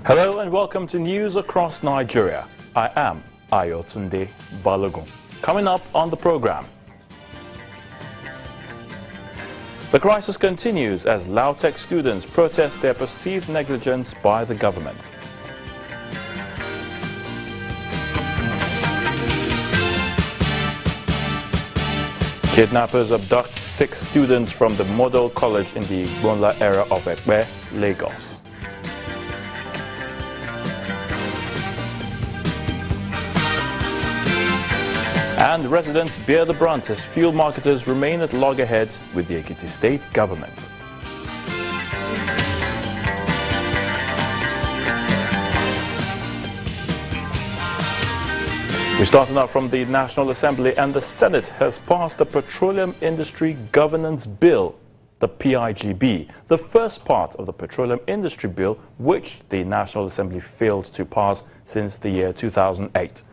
Hello and welcome to News Across Nigeria. I am Ayotunde Balogun. Coming up on the program, the crisis continues as LAUTECH students protest their perceived negligence by the government. Kidnappers abduct 6 students from the Model College in the Igbonla area of Ekpe, Lagos. And residents bear the brunt as fuel marketers remain at loggerheads with the Ekiti state government. We're starting out from the National Assembly, and the Senate has passed the Petroleum Industry Governance Bill, the PIGB, the first part of the Petroleum Industry Bill, which the National Assembly failed to pass since the year 2008.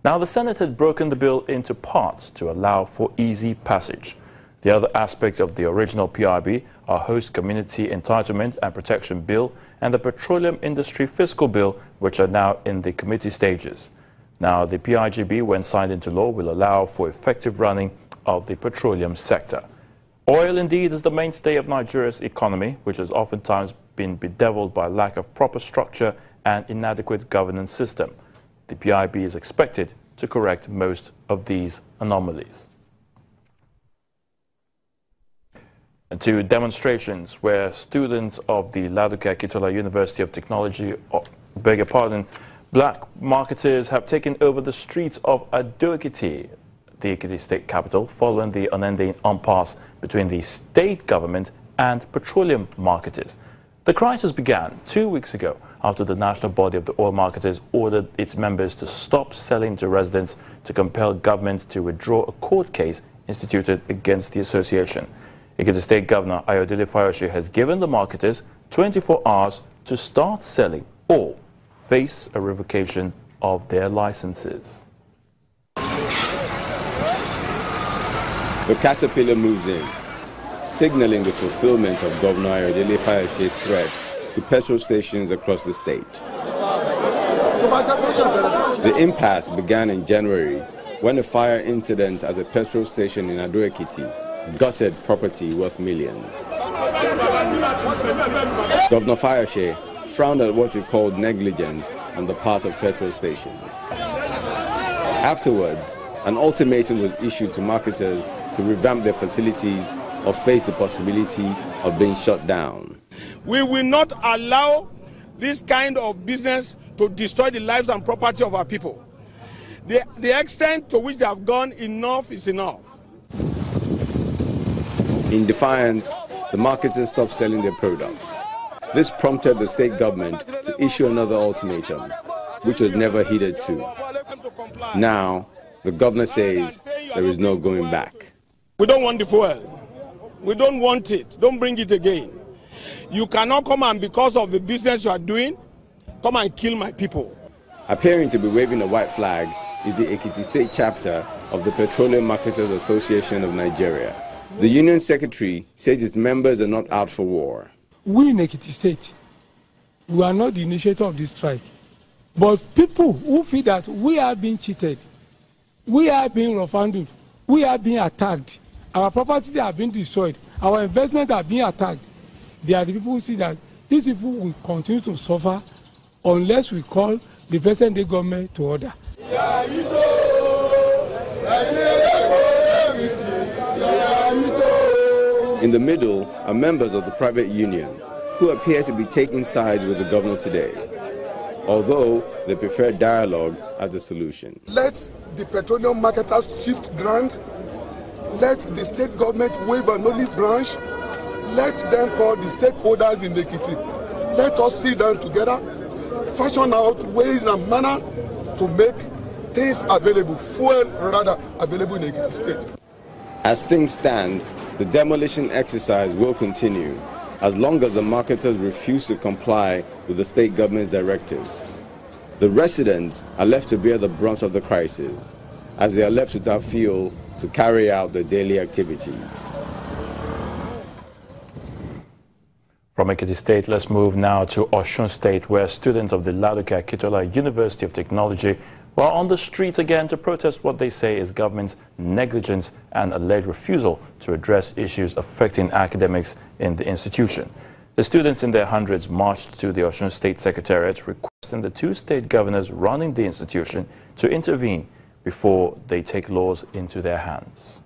Now, the Senate had broken the bill into parts to allow for easy passage. The other aspects of the original PIB are Host Community Entitlement and Protection Bill and the Petroleum Industry Fiscal Bill, which are now in the committee stages. Now, the PIGB, when signed into law, will allow for effective running of the petroleum sector. Oil, indeed, is the mainstay of Nigeria's economy, which has oftentimes been bedeviled by lack of proper structure and inadequate governance system. The PIB is expected to correct most of these anomalies. And to demonstrations where students of the LAUTECH University of Technology, black marketers have taken over the streets of ABDUCTION, the Ekiti state capital, following the unending impasse between the state government and petroleum marketers. The crisis began 2 weeks ago after the national body of the oil marketers ordered its members to stop selling to residents to compel government to withdraw a court case instituted against the association. Ekiti State Governor Ayodele Fayose has given the marketers 24 hours to start selling or face a revocation of their licenses. The caterpillar moves in, signaling the fulfillment of Governor Ayodele Fayose's threat to petrol stations across the state. The impasse began in January when a fire incident at a petrol station in Ekiti gutted property worth millions. Governor Fayose frowned at what he called negligence on the part of petrol stations. Afterwards, an ultimatum was issued to marketers to revamp their facilities or face the possibility of being shut down. We will not allow this kind of business to destroy the lives and property of our people. The extent to which they have gone, enough is enough. In defiance, the marketers stopped selling their products. This prompted the state government to issue another ultimatum, which was never heeded to. Now, the governor says there is no going back. We don't want the fuel. We don't want it. Don't bring it again. You cannot come and, because of the business you are doing, come and kill my people. Appearing to be waving a white flag is the Ekiti State Chapter of the Petroleum Marketers Association of Nigeria. The union secretary says its members are not out for war. We in Ekiti State, we are not the initiator of this strike. But people who feel that we are being cheated, we are being rough-handled, we are being attacked, our properties are being destroyed, our investments are being attacked, they are the people who see that these people will continue to suffer unless we call the present-day government to order. In the middle are members of the private union who appear to be taking sides with the governor today, although they prefer dialogue as the solution. Let the petroleum marketers shift ground. Let the state government waive an olive branch. Let them call the stakeholders in Ekiti. Let us sit down together, fashion out ways and manner to make things available, fuel rather available in Ekiti State. As things stand, the demolition exercise will continue as long as the marketers refuse to comply with the state government's directive. The residents are left to bear the brunt of the crisis as they are left without fuel to carry out their daily activities. From Ekiti State, let's move now to Osun State, where students of the LAUTECH University of Technology were on the streets again to protest what they say is government's negligence and alleged refusal to address issues affecting academics in the institution. The students in their hundreds marched to the Osun State Secretariat requesting the two state governors running the institution to intervene before they take laws into their hands.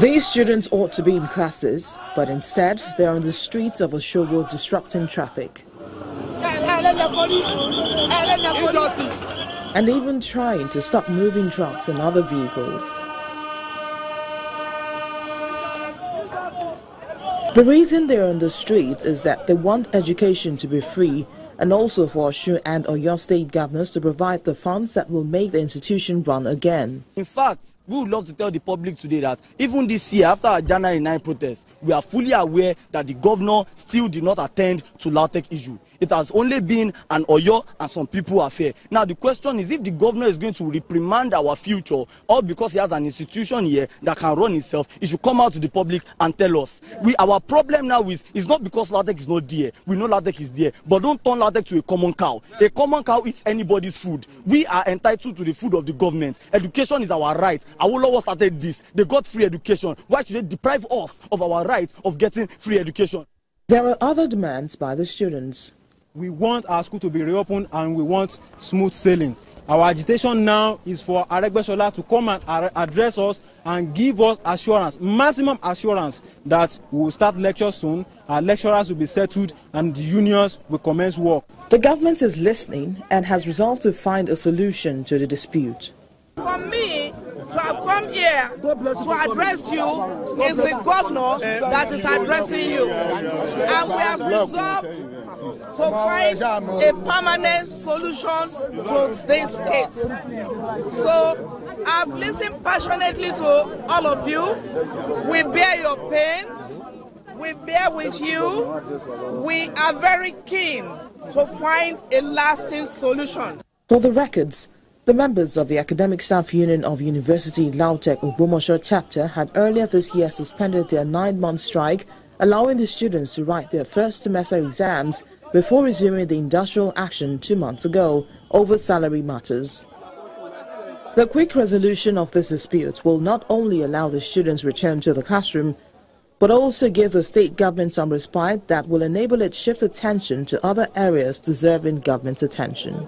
These students ought to be in classes, but instead they are on the streets of Osogbo disrupting traffic. And even trying to stop moving trucks and other vehicles. The reason they are on the streets is that they want education to be free, and also for Osun and Oyo state governors to provide the funds that will make the institution run again. In fact, we would love to tell the public today that even this year, after our January 9 protest, we are fully aware that the governor still did not attend to LAUTECH issue. It has only been an Oyo and some people affair. Now the question is, if the governor is going to reprimand our future, all because he has an institution here that can run itself, he should come out to the public and tell us. Our problem now is not because LAUTECH is not there. We know LAUTECH is there, but don't turn LAUTECH to a common cow. A common cow eats anybody's food. We are entitled to the food of the government. Education is our right. Awolowo started this. They got free education. Why should they deprive us of our right of getting free education? There are other demands by the students. We want our school to be reopened and we want smooth sailing. Our agitation now is for Aregbesola to come and address us and give us assurance, maximum assurance, that we will start lectures soon, our lecturers will be settled and the unions will commence work. The government is listening and has resolved to find a solution to the dispute. For me to have come here to address you is the governor that is addressing you. And we have resolved to find a permanent solution to this case. So I've listened passionately to all of you. We bear your pains. We bear with you. We are very keen to find a lasting solution. For the records, the members of the Academic Staff Union of University LAUTECH Demolishes chapter had earlier this year suspended their 9-month strike, allowing the students to write their first semester exams before resuming the industrial action 2 months ago over salary matters. The quick resolution of this dispute will not only allow the students return to the classroom, but also give the state government some respite that will enable it shift attention to other areas deserving government attention.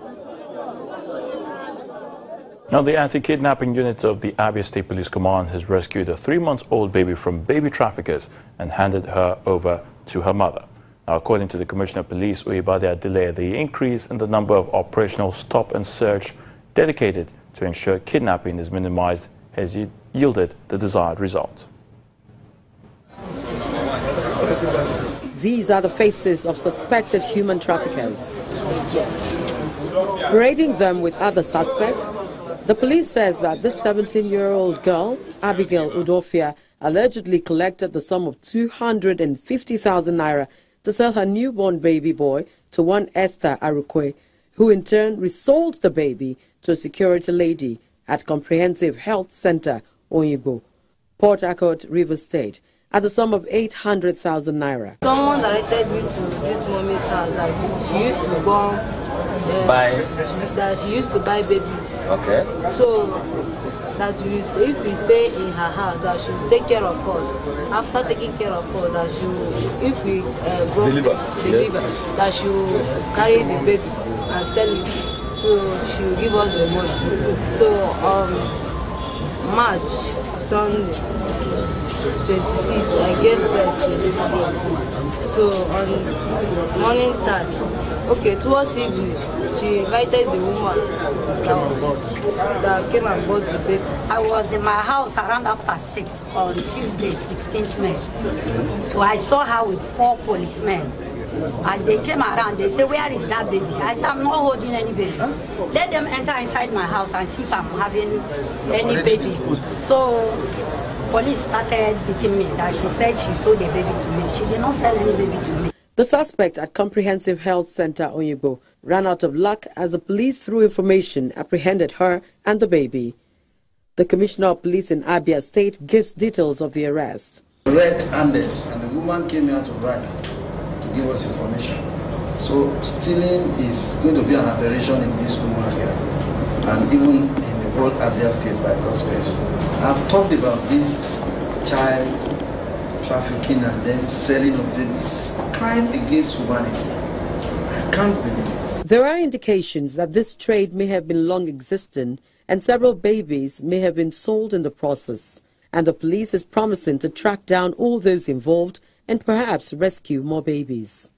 Now, the anti-kidnapping unit of the Abia State Police Command has rescued a 3-month-old baby from baby traffickers and handed her over to her mother. Now, according to the Commissioner of Police, Oyebade Adele, the increase in the number of operational stop and search dedicated to ensure kidnapping is minimized has yielded the desired result. These are the faces of suspected human traffickers. Parading them with other suspects, the police says that this 17-year-old girl, Abigail Udofia, allegedly collected the sum of 250,000 naira to sell her newborn baby boy to one Esther Arukwe, who in turn resold the baby to a security lady at Comprehensive Health Center, Oyigbo, Port Harcourt, Rivers State, at the sum of 800,000 naira. Someone directed me to this mommy's house that she used to go she used to buy babies. Okay. So that if we stay in her house, that she will take care of us. After taking care of us, that she will, if we deliver, yes, that she will carry the baby and sell it. So she will give us the money. So March, Sunday, 26, I gave birth to the baby. So on morning time, okay, towards evening, she invited the woman that came and bought the baby. I was in my house around after 6 on Tuesday, 16th May. So I saw her with 4 policemen. As they came around, they said, "Where is that baby?" I said, "I'm not holding any baby. Let them enter inside my house and see if I'm having any baby." So police started beating me. That she said she sold the baby to me. She did not sell any baby to me. The suspect at Comprehensive Health Center Oyigbo ran out of luck as the police, through information, apprehended her and the baby. The Commissioner of Police in Abia State gives details of the arrest. red-handed, and the woman came here to write, to give us information. So stealing is going to be an aberration in this woman here, and even in the whole Abia state by God's grace. I've talked about this child trafficking and then selling of babies, crime against humanity. I can't believe it. There are indications that this trade may have been long existing, and several babies may have been sold in the process. And the police is promising to track down all those involved and perhaps rescue more babies.